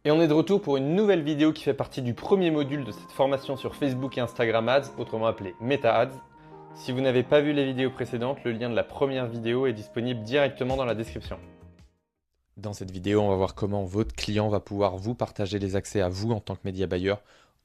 Et on est de retour pour une nouvelle vidéo qui fait partie du premier module de cette formation sur Facebook et Instagram Ads, autrement appelée Meta Ads. Si vous n'avez pas vu les vidéos précédentes, le lien de la première vidéo est disponible directement dans la description. Dans cette vidéo, on va voir comment votre client va pouvoir vous partager les accès à vous en tant que média buyer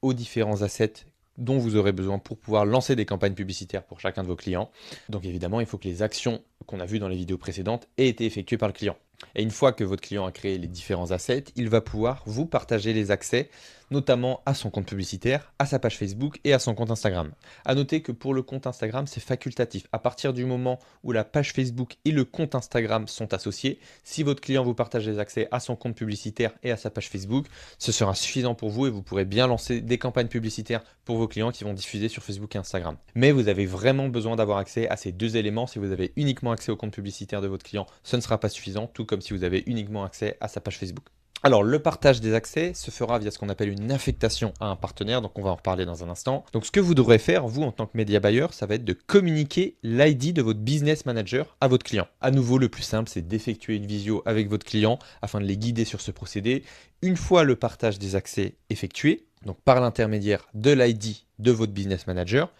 aux différents assets dont vous aurez besoin pour pouvoir lancer des campagnes publicitaires pour chacun de vos clients. Donc évidemment, il faut que les actions qu'on a vues dans les vidéos précédentes aient été effectuées par le client. Et une fois que votre client a créé les différents assets, il va pouvoir vous partager les accès, notamment à son compte publicitaire, à sa page Facebook et à son compte Instagram. À noter que pour le compte Instagram, c'est facultatif. À partir du moment où la page Facebook et le compte Instagram sont associés, si votre client vous partage les accès à son compte publicitaire et à sa page Facebook, ce sera suffisant pour vous et vous pourrez bien lancer des campagnes publicitaires pour vos clients qui vont diffuser sur Facebook et Instagram. Mais vous avez vraiment besoin d'avoir accès à ces deux éléments. Si vous avez uniquement accès au compte publicitaire de votre client, ce ne sera pas suffisant, tout comme si vous avez uniquement accès à sa page Facebook. Alors, le partage des accès se fera via ce qu'on appelle une affectation à un partenaire, donc on va en reparler dans un instant. Donc, ce que vous devrez faire, vous, en tant que média buyer, ça va être de communiquer l'ID de votre business manager à votre client. À nouveau, le plus simple, c'est d'effectuer une visio avec votre client afin de les guider sur ce procédé. Une fois le partage des accès effectué, donc par l'intermédiaire de l'ID de votre business manager,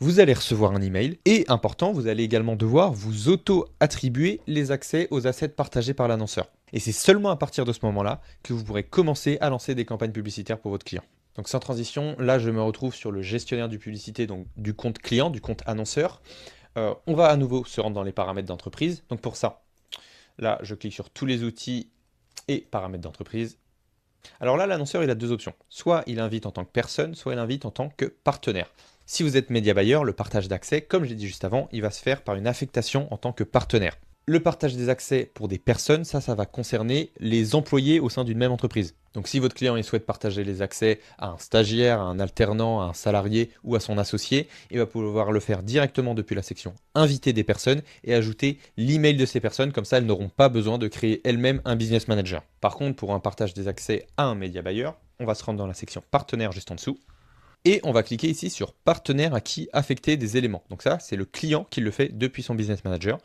vous allez recevoir un email et, important, vous allez également devoir vous auto-attribuer les accès aux assets partagés par l'annonceur. Et c'est seulement à partir de ce moment-là que vous pourrez commencer à lancer des campagnes publicitaires pour votre client. Donc sans transition, là je me retrouve sur le gestionnaire du publicité, donc du compte client, du compte annonceur. On va à nouveau se rendre dans les paramètres d'entreprise. Donc pour ça, là je clique sur tous les outils et paramètres d'entreprise. Alors là, l'annonceur, il a deux options. Soit il invite en tant que personne, soit il invite en tant que partenaire. Si vous êtes média buyer, le partage d'accès, comme je l'ai dit juste avant, il va se faire par une affectation en tant que partenaire. Le partage des accès pour des personnes, ça va concerner les employés au sein d'une même entreprise. Donc si votre client il souhaite partager les accès à un stagiaire, à un alternant, à un salarié ou à son associé, il va pouvoir le faire directement depuis la section inviter des personnes et ajouter l'email de ces personnes, comme ça elles n'auront pas besoin de créer elles-mêmes un business manager. Par contre, pour un partage des accès à un média buyer, on va se rendre dans la section partenaire juste en dessous. Et on va cliquer ici sur partenaire à qui affecter des éléments. Donc ça, c'est le client qui le fait depuis son business manager.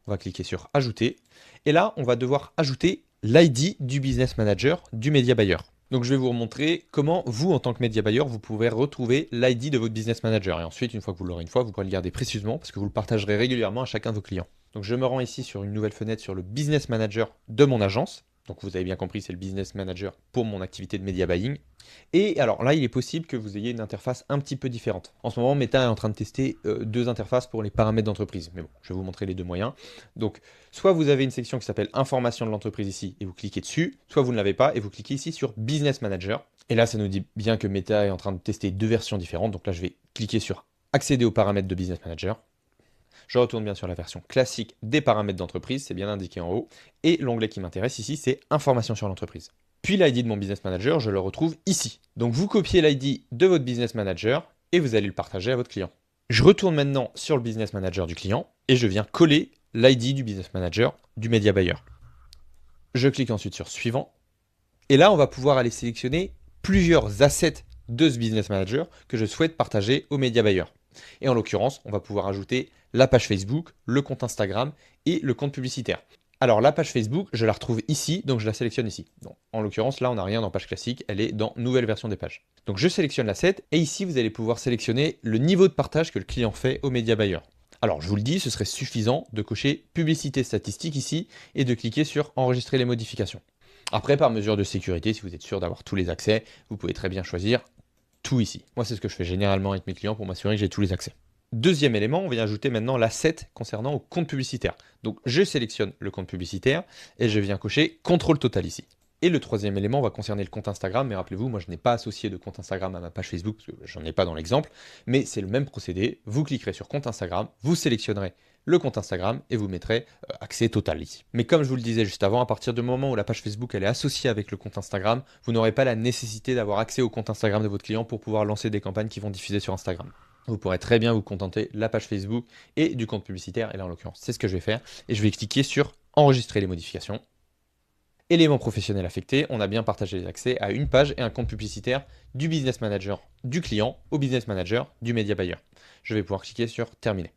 On va cliquer sur ajouter. Et là, on va devoir ajouter l'ID du business manager du media buyer. Donc je vais vous montrer comment vous, en tant que media buyer, vous pouvez retrouver l'ID de votre business manager. Et ensuite, une fois que vous l'aurez une fois, vous pourrez le garder précieusement parce que vous le partagerez régulièrement à chacun de vos clients. Donc je me rends ici sur une nouvelle fenêtre sur le business manager de mon agence. Donc vous avez bien compris, c'est le business manager pour mon activité de media buying. Et alors là, il est possible que vous ayez une interface un petit peu différente. En ce moment, Meta est en train de tester deux interfaces pour les paramètres d'entreprise. Mais bon, je vais vous montrer les deux moyens. Donc, soit vous avez une section qui s'appelle Information de l'entreprise ici et vous cliquez dessus, soit vous ne l'avez pas et vous cliquez ici sur Business Manager. Et là, ça nous dit bien que Meta est en train de tester deux versions différentes. Donc là, je vais cliquer sur Accéder aux paramètres de Business Manager. Je retourne bien sur la version classique des paramètres d'entreprise, c'est bien indiqué en haut. Et l'onglet qui m'intéresse ici, c'est Information sur l'entreprise. Puis l'ID de mon business manager, je le retrouve ici. Donc vous copiez l'ID de votre business manager et vous allez le partager à votre client. Je retourne maintenant sur le business manager du client et je viens coller l'ID du business manager du media buyer. Je clique ensuite sur suivant. Et là, on va pouvoir aller sélectionner plusieurs assets de ce business manager que je souhaite partager au media buyer. Et en l'occurrence, on va pouvoir ajouter la page Facebook, le compte Instagram et le compte publicitaire. Alors la page Facebook, je la retrouve ici, donc je la sélectionne ici. Donc, en l'occurrence, là, on n'a rien dans page classique, elle est dans nouvelle version des pages. Donc je sélectionne l'asset et ici, vous allez pouvoir sélectionner le niveau de partage que le client fait au media buyer. Alors je vous le dis, ce serait suffisant de cocher publicité statistique ici et de cliquer sur enregistrer les modifications. Après, par mesure de sécurité, si vous êtes sûr d'avoir tous les accès, vous pouvez très bien choisir tout ici. Moi, c'est ce que je fais généralement avec mes clients pour m'assurer que j'ai tous les accès. Deuxième élément, on vient ajouter maintenant l'asset concernant au compte publicitaire. Donc je sélectionne le compte publicitaire et je viens cocher contrôle total ici. Et le troisième élément va concerner le compte Instagram, mais rappelez-vous, moi je n'ai pas associé de compte Instagram à ma page Facebook, parce que j'en ai pas dans l'exemple, mais c'est le même procédé, vous cliquerez sur compte Instagram, vous sélectionnerez le compte Instagram et vous mettrez accès total ici. Mais comme je vous le disais juste avant, à partir du moment où la page Facebook elle est associée avec le compte Instagram, vous n'aurez pas la nécessité d'avoir accès au compte Instagram de votre client pour pouvoir lancer des campagnes qui vont diffuser sur Instagram. Vous pourrez très bien vous contenter de la page Facebook et du compte publicitaire, et là en l'occurrence c'est ce que je vais faire, et je vais cliquer sur enregistrer les modifications. Éléments professionnels affectés, on a bien partagé les accès à une page et un compte publicitaire du business manager du client au business manager du media buyer. Je vais pouvoir cliquer sur terminer.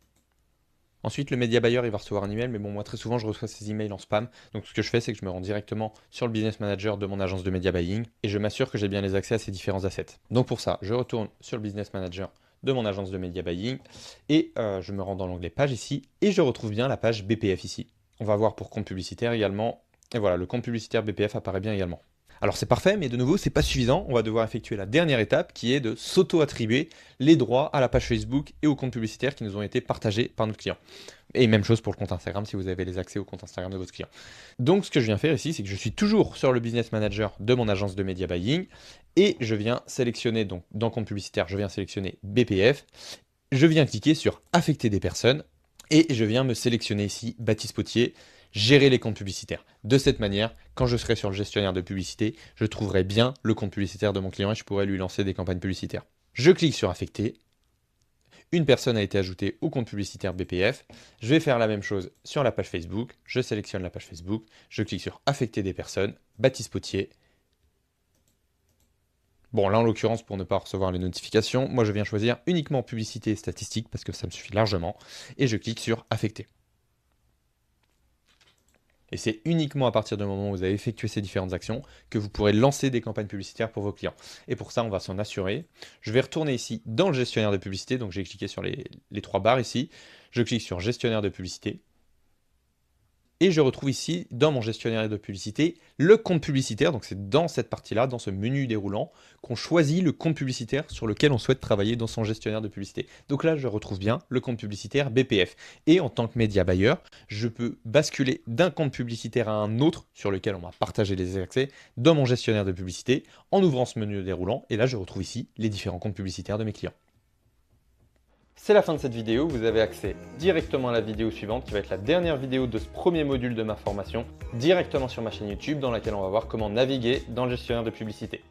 Ensuite, le média buyer, il va recevoir un email, mais bon, moi très souvent, je reçois ces emails en spam. Donc ce que je fais, c'est que je me rends directement sur le business manager de mon agence de media buying et je m'assure que j'ai bien les accès à ces différents assets. Donc pour ça, je retourne sur le business manager de mon agence de media buying et je me rends dans l'onglet page ici et je retrouve bien la page BPF ici. On va voir pour compte publicitaire également. Et voilà, le compte publicitaire BPF apparaît bien également. Alors c'est parfait, mais de nouveau, c'est pas suffisant. On va devoir effectuer la dernière étape qui est de s'auto-attribuer les droits à la page Facebook et au compte publicitaire qui nous ont été partagés par notre client. Et même chose pour le compte Instagram si vous avez les accès au compte Instagram de votre client. Donc ce que je viens faire ici, c'est que je suis toujours sur le business manager de mon agence de media buying et je viens sélectionner, donc dans compte publicitaire, je viens sélectionner BPF. Je viens cliquer sur affecter des personnes et je viens me sélectionner ici Baptiste Potier, gérer les comptes publicitaires. De cette manière, quand je serai sur le gestionnaire de publicité, je trouverai bien le compte publicitaire de mon client et je pourrai lui lancer des campagnes publicitaires. Je clique sur affecter. Une personne a été ajoutée au compte publicitaire BPF. Je vais faire la même chose sur la page Facebook. Je sélectionne la page Facebook. Je clique sur affecter des personnes. Baptiste Potier. Bon, là en l'occurrence, pour ne pas recevoir les notifications, moi je viens choisir uniquement publicité et statistique parce que ça me suffit largement. Et je clique sur affecter. Et c'est uniquement à partir du moment où vous avez effectué ces différentes actions que vous pourrez lancer des campagnes publicitaires pour vos clients. Et pour ça, on va s'en assurer. Je vais retourner ici dans le gestionnaire de publicité. Donc j'ai cliqué sur les trois barres ici. Je clique sur gestionnaire de publicité. Et je retrouve ici, dans mon gestionnaire de publicité, le compte publicitaire. Donc c'est dans cette partie-là, dans ce menu déroulant, qu'on choisit le compte publicitaire sur lequel on souhaite travailler dans son gestionnaire de publicité. Donc là, je retrouve bien le compte publicitaire BPF. Et en tant que média buyer, je peux basculer d'un compte publicitaire à un autre sur lequel on m'a partagé les accès dans mon gestionnaire de publicité en ouvrant ce menu déroulant. Et là, je retrouve ici les différents comptes publicitaires de mes clients. C'est la fin de cette vidéo, vous avez accès directement à la vidéo suivante qui va être la dernière vidéo de ce premier module de ma formation directement sur ma chaîne YouTube dans laquelle on va voir comment naviguer dans le gestionnaire de publicité.